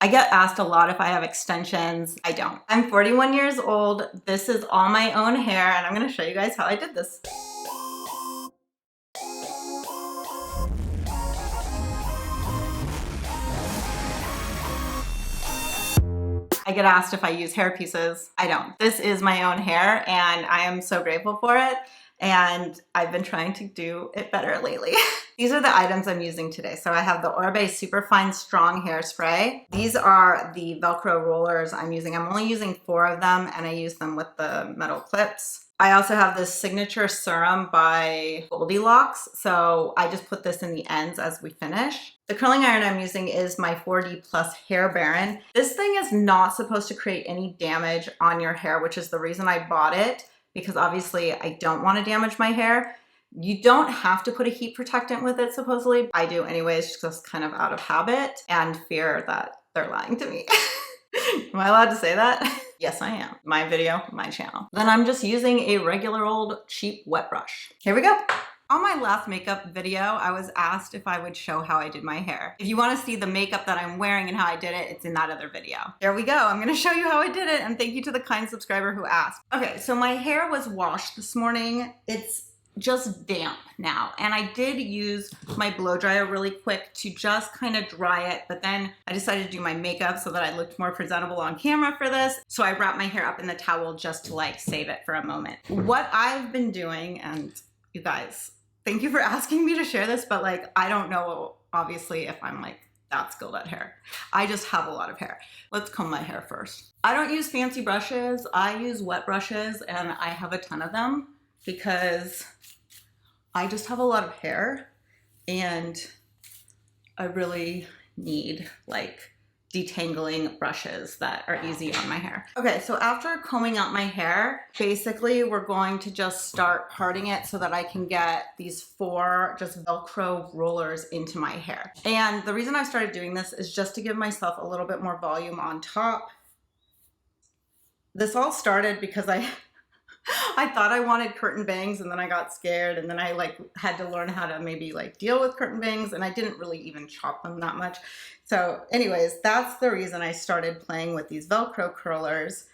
I get asked a lot if I have extensions. I don't. I'm 41 years old. This is all my own hair, and I'm gonna show you guys how I did this. I get asked if I use hair pieces. I don't. This is my own hair, and I am so grateful for it. And I've been trying to do it better lately. These are the items I'm using today. So I have the Oribe Superfine Strong Hairspray. These are the Velcro rollers I'm using. I'm only using 4 of them, and I use them with the metal clips. I also have this signature serum by Goldilocks. So I just put this in the ends as we finish. The curling iron I'm using is my 4D Plus Hairbeauron. This thing is not supposed to create any damage on your hair, which is the reason I bought it, because obviously I don't want to damage my hair. You don't have to put a heat protectant with it, supposedly. I do anyways, just kind of out of habit and fear that they're lying to me. Am I allowed to say that? Yes, I am. My video, my channel. Then I'm just using a regular old cheap wet brush. Here we go. On my last makeup video, I was asked if I would show how I did my hair. If you want to see the makeup that I'm wearing and how I did it, it's in that other video. There we go. I'm going to show you how I did it, and thank you to the kind subscriber who asked. Okay, so my hair was washed this morning. It's just damp now, and I did use my blow dryer really quick to just kind of dry it, but then I decided to do my makeup so that I looked more presentable on camera for this, so I wrapped my hair up in the towel just to like save it for a moment. What I've been doing, and you guys, thank you for asking me to share this, but like I don't know obviously if I'm like that skilled at hair. I just have a lot of hair. Let's comb my hair first. I don't use fancy brushes. I use wet brushes, and I have a ton of them because I just have a lot of hair, and I really need like detangling brushes that are easy on my hair. Okay, so after combing out my hair, basically we're going to just start parting it so that I can get these 4 just Velcro rollers into my hair. And the reason I started doing this is just to give myself a little bit more volume on top. This all started because I thought I wanted curtain bangs, and then I got scared, and then I like had to learn how to maybe like deal with curtain bangs, and I didn't really even chop them that much. So anyways, that's the reason I started playing with these Velcro curlers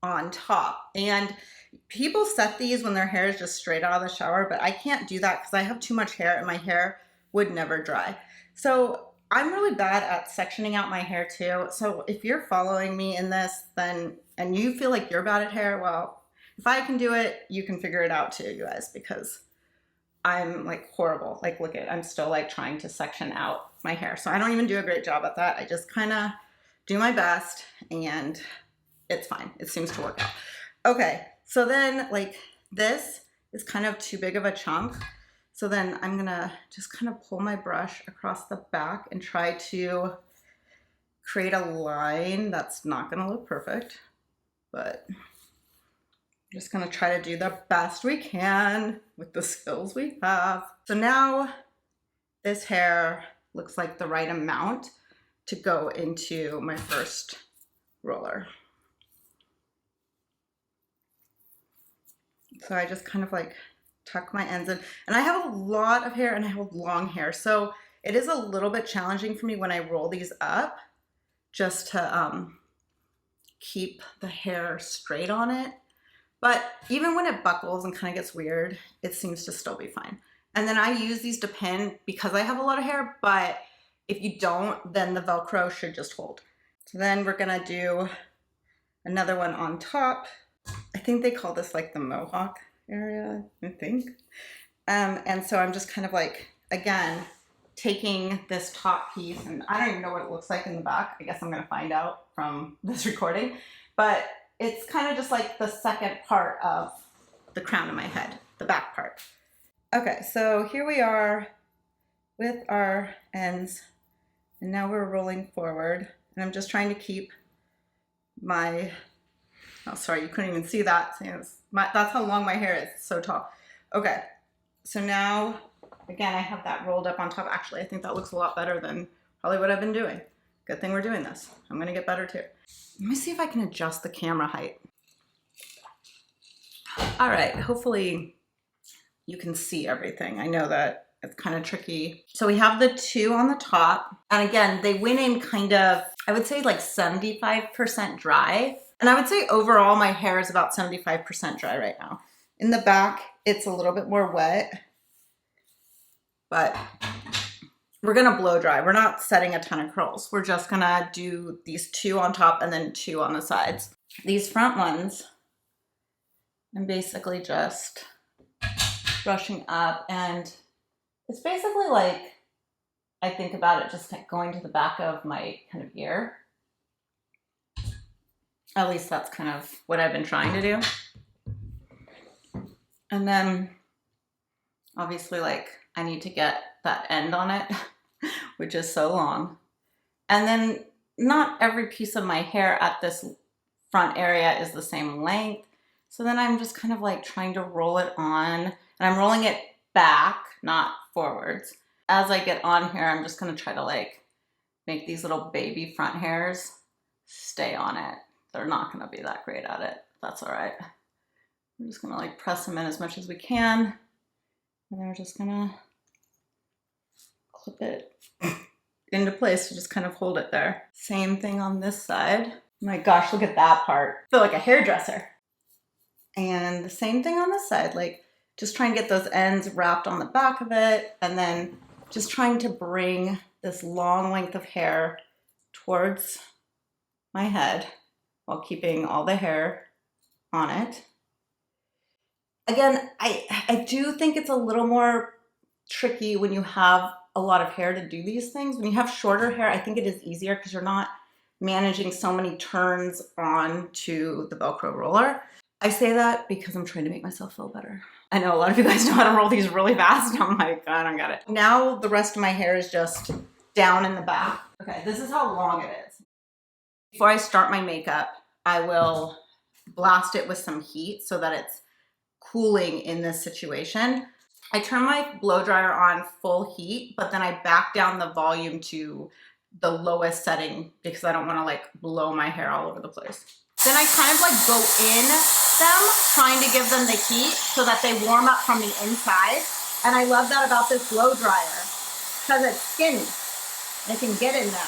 on top. And people set these when their hair is just straight out of the shower, but I can't do that because I have too much hair and my hair would never dry. So I'm really bad at sectioning out my hair too. So if you're following me in this, then, and you feel like you're bad at hair, well, if I can do it, you can figure it out too, you guys, because I'm like horrible. Like, look at, I'm still like trying to section out my hair. So I don't even do a great job at that. I just kind of do my best, and it's fine. It seems to work out. Okay, so then like this is kind of too big of a chunk. So then I'm gonna just kind of pull my brush across the back and try to create a line that's not gonna look perfect, but just gonna try to do the best we can with the skills we have. So now this hair looks like the right amount to go into my first roller. So I just kind of like tuck my ends in, and I have a lot of hair and I have long hair. So it is a little bit challenging for me when I roll these up just to keep the hair straight on it. But even when it buckles and kind of gets weird, it seems to still be fine. And then I use these to pin because I have a lot of hair, but if you don't, then the Velcro should just hold. So then we're gonna do another one on top. I think they call this like the mohawk area, I think. And so I'm just kind of like, again, taking this top piece, and I don't even know what it looks like in the back. I guess I'm gonna find out from this recording, but it's kind of just like the second part of the crown of my head, the back part. Okay, so here we are with our ends, and now we're rolling forward, and I'm just trying to keep my, oh sorry, you couldn't even see that. That's how long my hair is, it's so tall. Okay, so now, again, I have that rolled up on top. Actually, I think that looks a lot better than probably what I've been doing. Good thing we're doing this. I'm gonna get better too. Let me see if I can adjust the camera height. All right, hopefully you can see everything. I know that it's kind of tricky. So we have the 2 on the top, and again, they went in kind of I would say like 75% dry. And I would say overall my hair is about 75% dry right now. In the back, it's a little bit more wet, but we're gonna blow dry. We're not setting a ton of curls. We're just gonna do these 2 on top and then 2 on the sides. These front ones, I'm basically just brushing up, and it's basically like, I think about it just like going to the back of my kind of ear. At least that's kind of what I've been trying to do. And then obviously like I need to get that end on it, which is so long. And then not every piece of my hair at this front area is the same length. So then I'm just kind of like trying to roll it on, and I'm rolling it back, not forwards. As I get on here, I'm just gonna try to like make these little baby front hairs stay on it. They're not gonna be that great at it. That's all right. We're just gonna like press them in as much as we can. And then we're just gonna clip it into place to just kind of hold it there. Same thing on this side. Oh my gosh, look at that part. I feel like a hairdresser. And the same thing on this side, like just trying to get those ends wrapped on the back of it, and then just trying to bring this long length of hair towards my head while keeping all the hair on it. Again, I do think it's a little more tricky when you have a lot of hair to do these things. When you have shorter hair, I think it is easier because you're not managing so many turns onto the Velcro roller. I say that because I'm trying to make myself feel better. I know a lot of you guys know how to roll these really fast. I'm like, I don't get it. Now the rest of my hair is just down in the back. Okay, this is how long it is. Before I start my makeup, I will blast it with some heat so that it's cooling in this situation. I turn my blow dryer on full heat, but then I back down the volume to the lowest setting because I don't want to like blow my hair all over the place. Then I kind of like go in them, trying to give them the heat so that they warm up from the inside. And I love that about this blow dryer because it's skinny. It can get in there.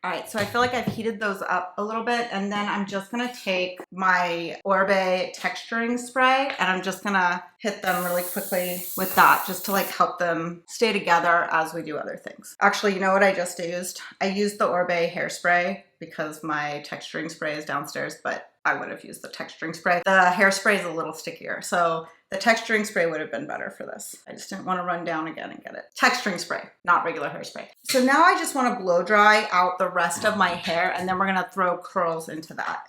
All right, so I feel like I've heated those up a little bit, and then I'm just gonna take my Orbe texturing spray and I'm just gonna hit them really quickly with that just to like help them stay together as we do other things. Actually, you know what I just used? I used the Orbe hairspray because my texturing spray is downstairs, but I would have used the texturing spray. The hairspray is a little stickier, so the texturing spray would have been better for this. I just didn't want to run down again and get it. Texturing spray, not regular hairspray. So now I just want to blow dry out the rest of my hair, and then we're gonna throw curls into that.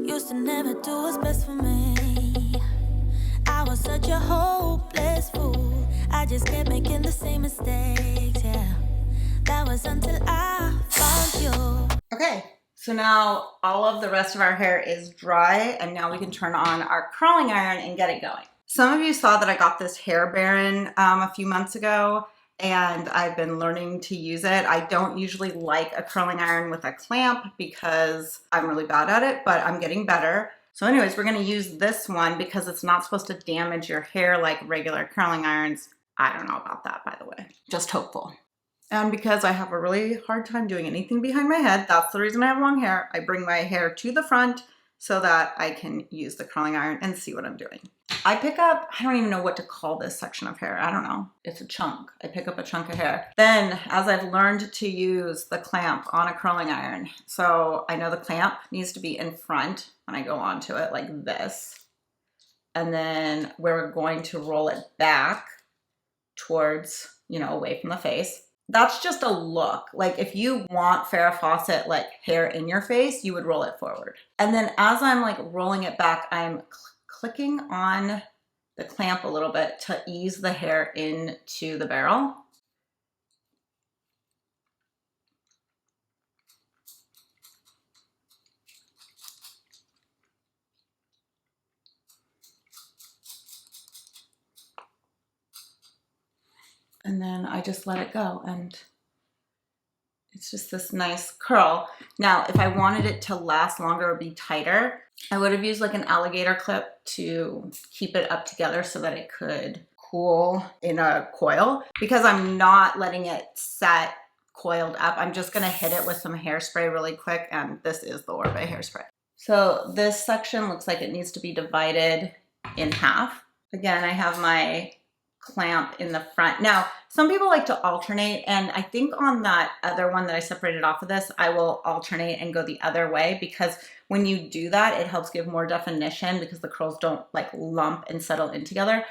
Used to never do what's best for me. I was such a hopeless fool. I just kept making the same mistakes, yeah. That was until I found you. Okay, so now all of the rest of our hair is dry, and now we can turn on our curling iron and get it going. Some of you saw that I got this Hairbeauron a few months ago, and I've been learning to use it. I don't usually like a curling iron with a clamp because I'm really bad at it, but I'm getting better. So anyways, we're gonna use this one because it's not supposed to damage your hair like regular curling irons. I don't know about that, by the way. Just hopeful. And because I have a really hard time doing anything behind my head, that's the reason I have long hair. I bring my hair to the front so that I can use the curling iron and see what I'm doing. I pick up, I don't even know what to call this section of hair. I don't know. It's a chunk. I pick up a chunk of hair. Then, as I've learned to use the clamp on a curling iron, so I know the clamp needs to be in front when I go onto it like this. And then we're going to roll it back towards, you know, away from the face. That's just a look. Like if you want Farrah Fawcett like hair in your face, you would roll it forward. And then as I'm like rolling it back, I'm clicking on the clamp a little bit to ease the hair into the barrel. And then I just let it go, and it's just this nice curl. Now, if I wanted it to last longer or be tighter, I would have used like an alligator clip to keep it up together so that it could cool in a coil. Because I'm not letting it set coiled up, I'm just gonna hit it with some hairspray really quick, and this is the Orbe hairspray. So this section looks like it needs to be divided in half. Again, I have my clamp in the front. Now, some people like to alternate, and I think on that other one that I separated off of this, I will alternate and go the other way, because when you do that, it helps give more definition because the curls don't like lump and settle in together.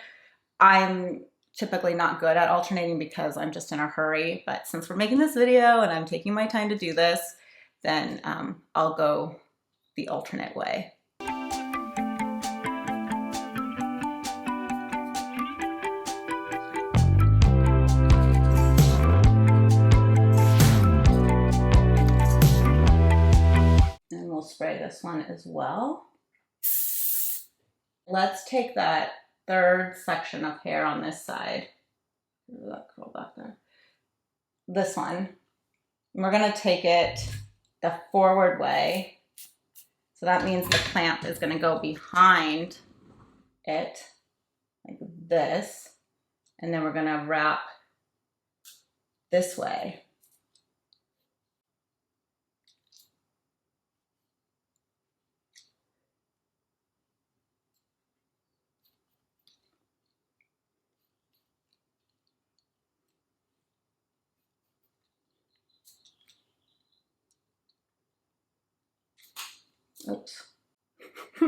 I'm typically not good at alternating because I'm just in a hurry, but since we're making this video and I'm taking my time to do this, then I'll go the alternate way. And we'll spray this one as well. Let's take that third section of hair on this side. That curl back there. This one. We're gonna take it the forward way. So that means the clamp is gonna go behind it, like this. And then we're gonna wrap this way. Oops. So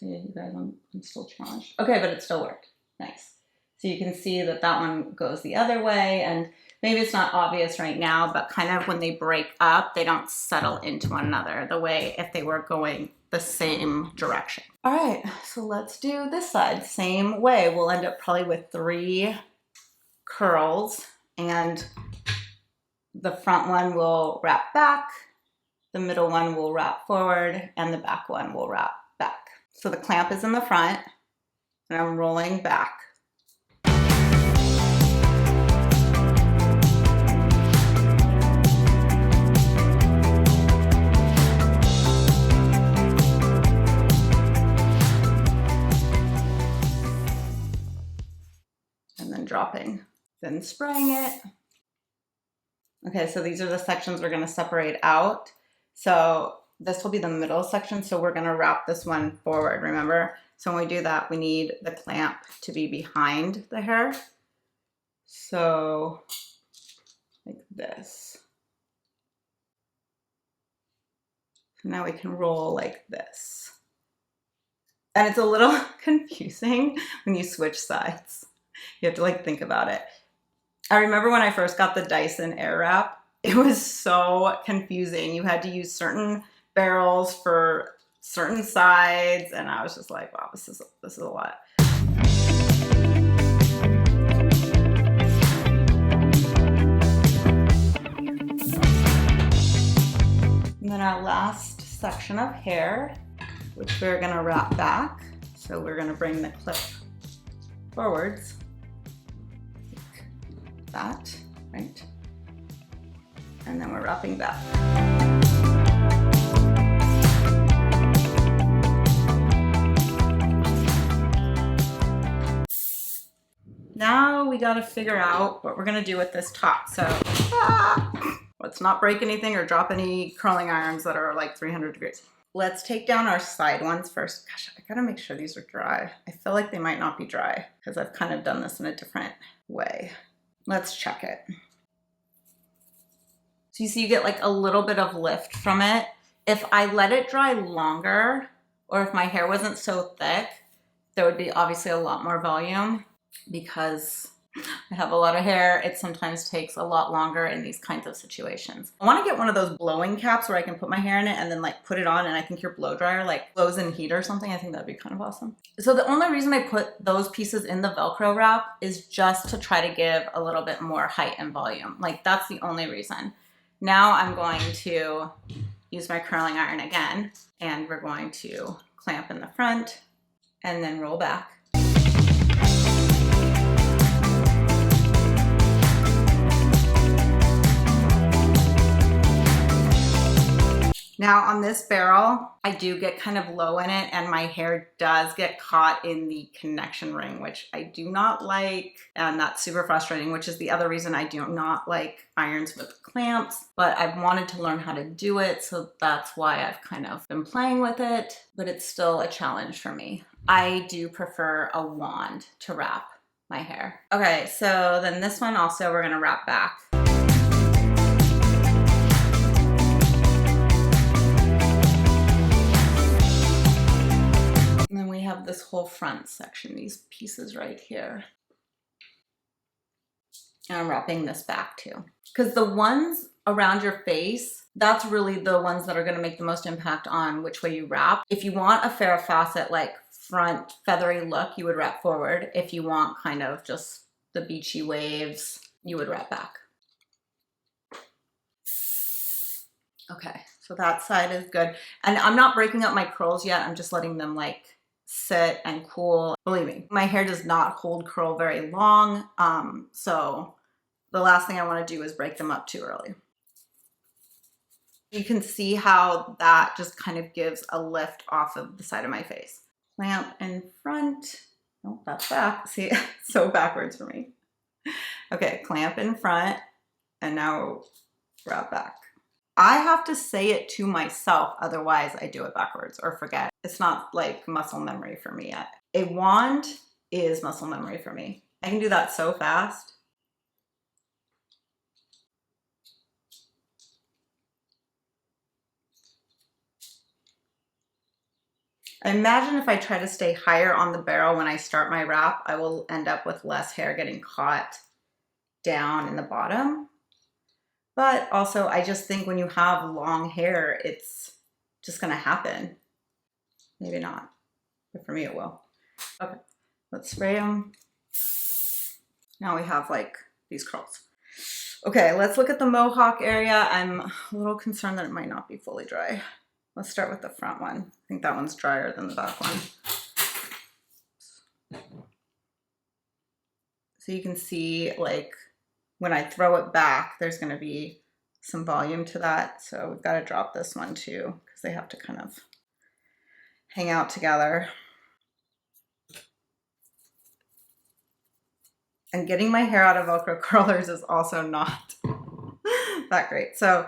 yeah, you guys, I'm still challenged. Okay, but it still worked. Nice. So you can see that that one goes the other way, and maybe it's not obvious right now, but kind of when they break up, they don't settle into one another the way if they were going the same direction. All right, so let's do this side. Same way. We'll end up probably with 3 curls, and the front one will wrap back, the middle one will wrap forward, and the back one will wrap back. So the clamp is in the front, and I'm rolling back. And then dropping, then spraying it. Okay, so these are the sections we're gonna separate out. So this will be the middle section, so we're gonna wrap this one forward, remember? So when we do that, we need the clamp to be behind the hair. So, like this. Now we can roll like this. And it's a little confusing when you switch sides. You have to like think about it. I remember when I first got the Dyson Airwrap, it was so confusing. You had to use certain barrels for certain sides, and I was just like, wow, this is a lot. And then our last section of hair, which we're gonna wrap back. So we're gonna bring the clip forwards, like that, right? And then we're wrapping back. Now we gotta figure out what we're gonna do with this top. So let's not break anything or drop any curling irons that are like 300 degrees. Let's take down our side ones first. Gosh, I gotta make sure these are dry. I feel like they might not be dry because I've kind of done this in a different way. Let's check it. So you see you get like a little bit of lift from it. If I let it dry longer, or if my hair wasn't so thick, there would be obviously a lot more volume. Because I have a lot of hair, it sometimes takes a lot longer in these kinds of situations. I want to get one of those blowing caps where I can put my hair in it and then like put it on, and I think your blow dryer like blows in heat or something. I think that'd be kind of awesome. So the only reason I put those pieces in the Velcro wrap is just to try to give a little bit more height and volume. Like that's the only reason. Now I'm going to use my curling iron again, and we're going to clamp in the front and then roll back. Now on this barrel, I do get kind of low in it and my hair does get caught in the connection ring, which I do not like, and that's super frustrating, which is the other reason I do not like irons with clamps, but I've wanted to learn how to do it, so that's why I've kind of been playing with it, but it's still a challenge for me. I do prefer a wand to wrap my hair. Okay, so then this one also we're gonna wrap back. And then we have this whole front section, these pieces right here. And I'm wrapping this back too. Because the ones around your face, that's really the ones that are gonna make the most impact on which way you wrap. If you want a Farrah Fawcett like front feathery look, you would wrap forward. If you want kind of just the beachy waves, you would wrap back. Okay, so that side is good. And I'm not breaking up my curls yet. I'm just letting them like sit and cool. Believe me, my hair does not hold curl very long. So the last thing I want to do is break them up too early. You can see how that just kind of gives a lift off of the side of my face. Clamp in front. Oh, that's back. See, so backwards for me. Okay, clamp in front and now wrap back. I have to say it to myself, otherwise I do it backwards or forget. It's not like muscle memory for me yet. A wand is muscle memory for me. I can do that so fast. I imagine if I try to stay higher on the barrel when I start my wrap, I will end up with less hair getting caught down in the bottom. But also, I just think when you have long hair, it's just gonna happen. Maybe not, but for me it will. Okay, let's spray them. Now we have like these curls. Okay, let's look at the mohawk area. I'm a little concerned that it might not be fully dry. Let's start with the front one. I think that one's drier than the back one. So you can see like when I throw it back, there's gonna be some volume to that. So we've got to drop this one too, because they have to kind of hang out together. And getting my hair out of Velcro curlers is also not that great. So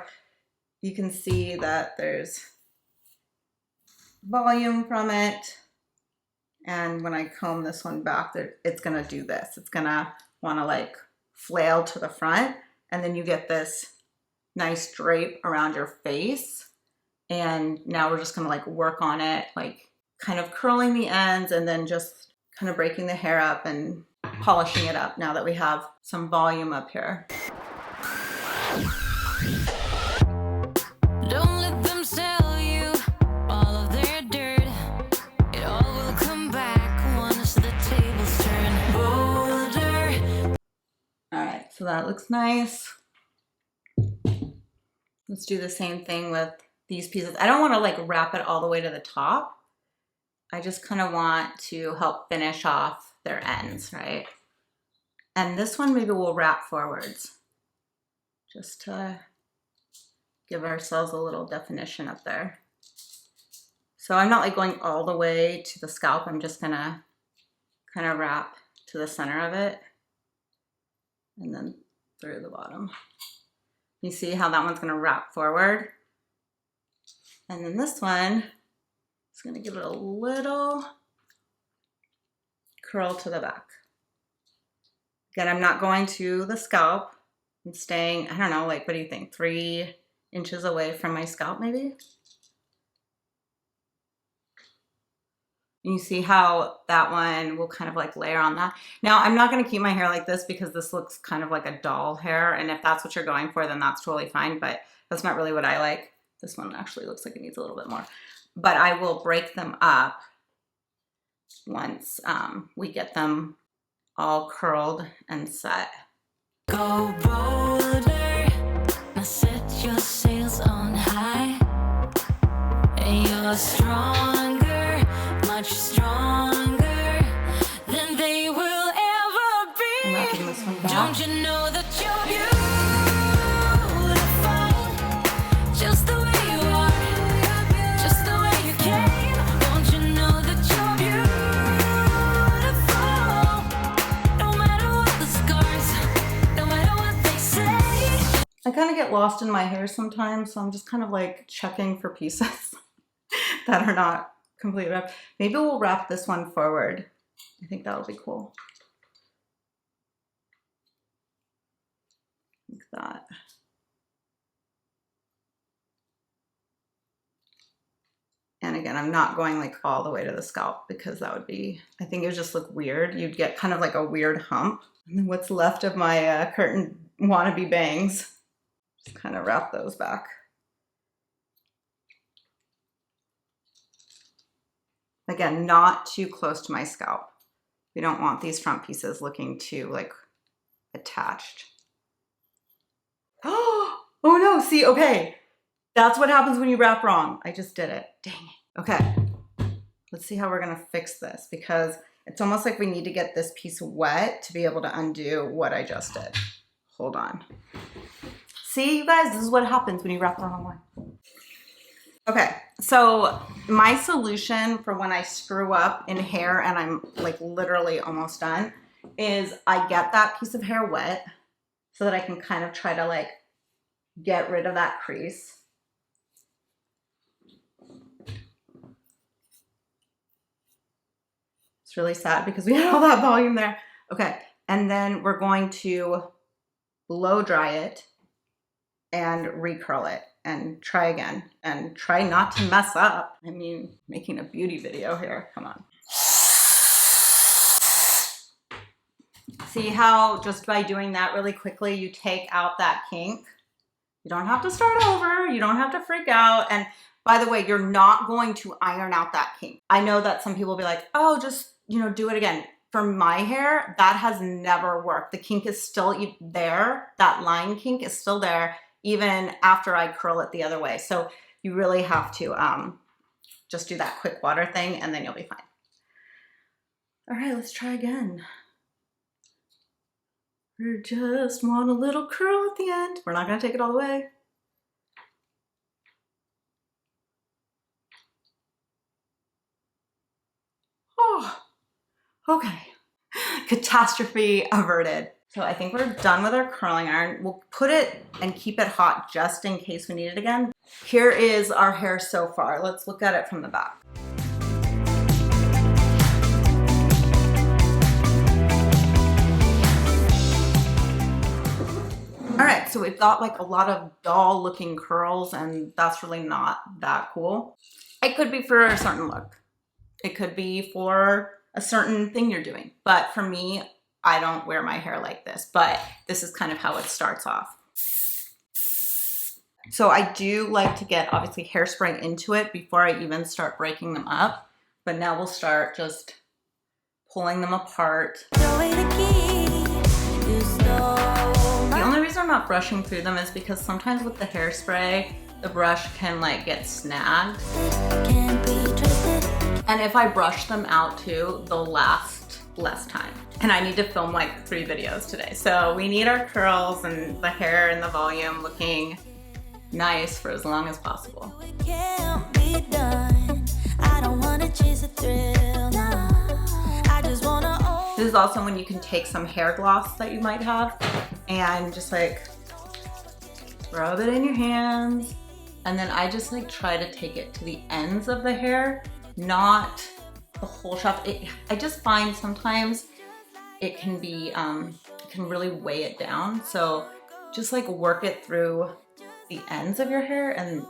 you can see that there's volume from it. And when I comb this one back, it's gonna do this. It's gonna wanna like flail to the front, and then you get this nice drape around your face. And now we're just gonna like work on it, like kind of curling the ends and then just kind of breaking the hair up and polishing it up now that we have some volume up here. Don't let them sell you all of their dirt. It all will come back once the tables turn. Bolder. All right, so that looks nice. Let's do the same thing with these pieces. I don't want to like wrap it all the way to the top. I just kind of want to help finish off their ends, right? And this one maybe we'll wrap forwards just to give ourselves a little definition up there. So I'm not like going all the way to the scalp. I'm just gonna kind of wrap to the center of it and then through the bottom. You see how that one's gonna wrap forward? And then this one is gonna give it a little curl to the back. Again, I'm not going to the scalp. I'm staying, I don't know, like, what do you think? 3 inches away from my scalp, maybe? You see how that one will kind of like layer on that. Now, I'm not gonna keep my hair like this because this looks kind of like a doll hair, and if that's what you're going for, then that's totally fine, but that's not really what I like. This one actually looks like it needs a little bit more. But I will break them up once we get them all curled and set. Go bolder. Now set your sails on high. And you're stronger, much stronger than they will ever be. I'm wrapping this one back. Don't you know that you're beautiful just the way you are? I kind of get lost in my hair sometimes, so I'm just kind of like checking for pieces that are not completely wrapped. Maybe we'll wrap this one forward. I think that'll be cool. Like that. And again, I'm not going like all the way to the scalp because that would be, I think it would just look weird. You'd get kind of like a weird hump. And then what's left of my curtain wannabe bangs, just kind of wrap those back. Again, not too close to my scalp. We don't want these front pieces looking too like attached. Oh no, see, okay. That's what happens when you wrap wrong. I just did it, dang it. Okay, let's see how we're gonna fix this because it's almost like we need to get this piece wet to be able to undo what I just did. Hold on. See, you guys, this is what happens when you wrap the wrong way. Okay, so my solution for when I screw up in hair and I'm like literally almost done is I get that piece of hair wet so that I can kind of try to like get rid of that crease. It's really sad because we had all that volume there. Okay, and then we're going to blow dry it and recurl it and try again and try not to mess up. I mean, making a beauty video here, come on. See how just by doing that really quickly, you take out that kink? You don't have to start over, you don't have to freak out. And by the way, you're not going to iron out that kink. I know that some people will be like, oh, just, you know, do it again. For my hair, that has never worked. The kink is still there. That line kink is still there even after I curl it the other way. So you really have to just do that quick water thing and then you'll be fine. All right, let's try again. We just want a little curl at the end. We're not gonna take it all the way. Oh, okay. Catastrophe averted. So I think we're done with our curling iron. We'll put it and keep it hot just in case we need it again. Here is our hair so far. Let's look at it from the back. All right, so we've got like a lot of doll looking curls and that's really not that cool. It could be for a certain look. It could be for a certain thing you're doing. But for me, I don't wear my hair like this, but this is kind of how it starts off. So I do like to get obviously hairspray into it before I even start breaking them up. But now we'll start just pulling them apart. The only reason I'm not brushing through them is because sometimes with the hairspray, the brush can like get snagged. And if I brush them out too, they'll last less time. And I need to film like 3 videos today. So we need our curls and the hair and the volume looking nice for as long as possible. This is also when you can take some hair gloss that you might have and just like rub it in your hands. And then I just like try to take it to the ends of the hair, not the whole shaft. I just find sometimes it can be, it can really weigh it down. So just like work it through the ends of your hair and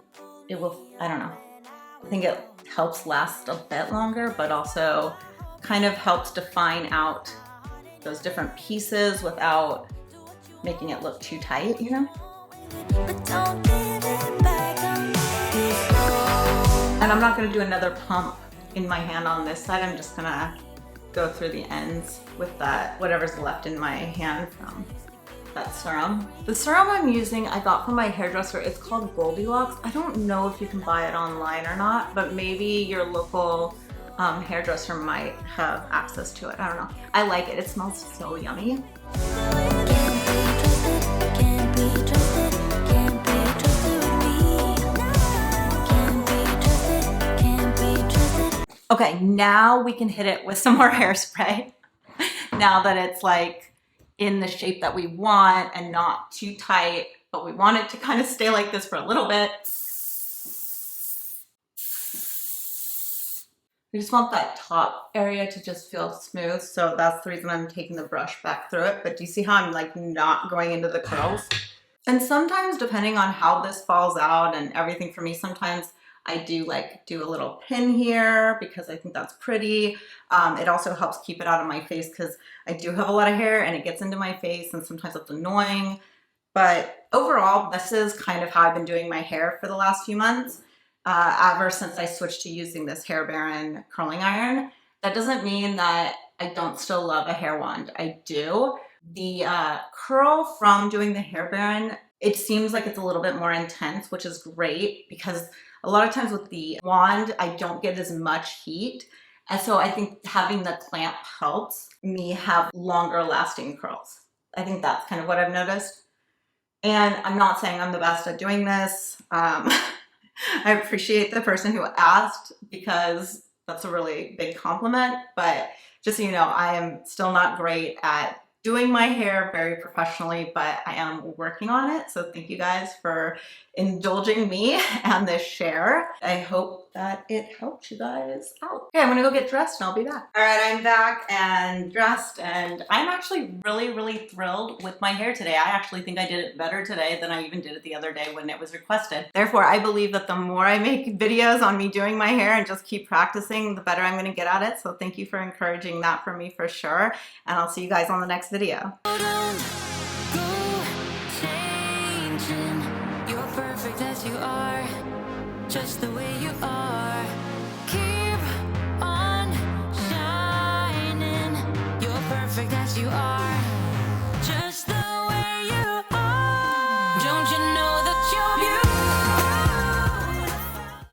it will, I don't know. I think it helps last a bit longer, but also kind of helps define out those different pieces without making it look too tight, you know? And I'm not gonna do another pump in my hand on this side. I'm just gonna go through the ends with that, whatever's left in my hand from that serum. The serum I'm using, I got from my hairdresser. It's called Goldilocks. I don't know if you can buy it online or not, but maybe your local hairdresser might have access to it. I don't know. I like it. It smells so yummy. Okay, now we can hit it with some more hairspray. Now that it's like in the shape that we want and not too tight. but we want it to kind of stay like this for a little bit. I just want that top area to just feel smooth, so that's the reason I'm taking the brush back through it. But do you see how I'm like not going into the curls? And sometimes, depending on how this falls out and everything for me, sometimes I do a little pin here because I think that's pretty. It also helps keep it out of my face because I do have a lot of hair and it gets into my face and sometimes it's annoying. But overall, this is kind of how I've been doing my hair for the last few months. Ever since I switched to using this Hairbeauron curling iron. That doesn't mean that I don't still love a hair wand. I do. The curl from doing the Hairbeauron, it seems like it's a little bit more intense, which is great because a lot of times with the wand, I don't get as much heat. And so I think having the clamp helps me have longer lasting curls. I think that's kind of what I've noticed. And I'm not saying I'm the best at doing this. I appreciate the person who asked because that's a really big compliment, but just so you know, I am still not great at doing my hair very professionally, but I am working on it. So thank you guys for indulging me and this share. I hope that it helped you guys out. Okay, I'm gonna go get dressed and I'll be back. All right, I'm back and dressed, and I'm actually really thrilled with my hair today. I actually think I did it better today than I even did it the other day when it was requested. Therefore, I believe that the more I make videos on me doing my hair and just keep practicing, the better I'm gonna get at it. So thank you for encouraging that for me for sure. And I'll see you guys on the next video. Perfect as you are, just the way you are. Keep on shining. You're perfect as you are.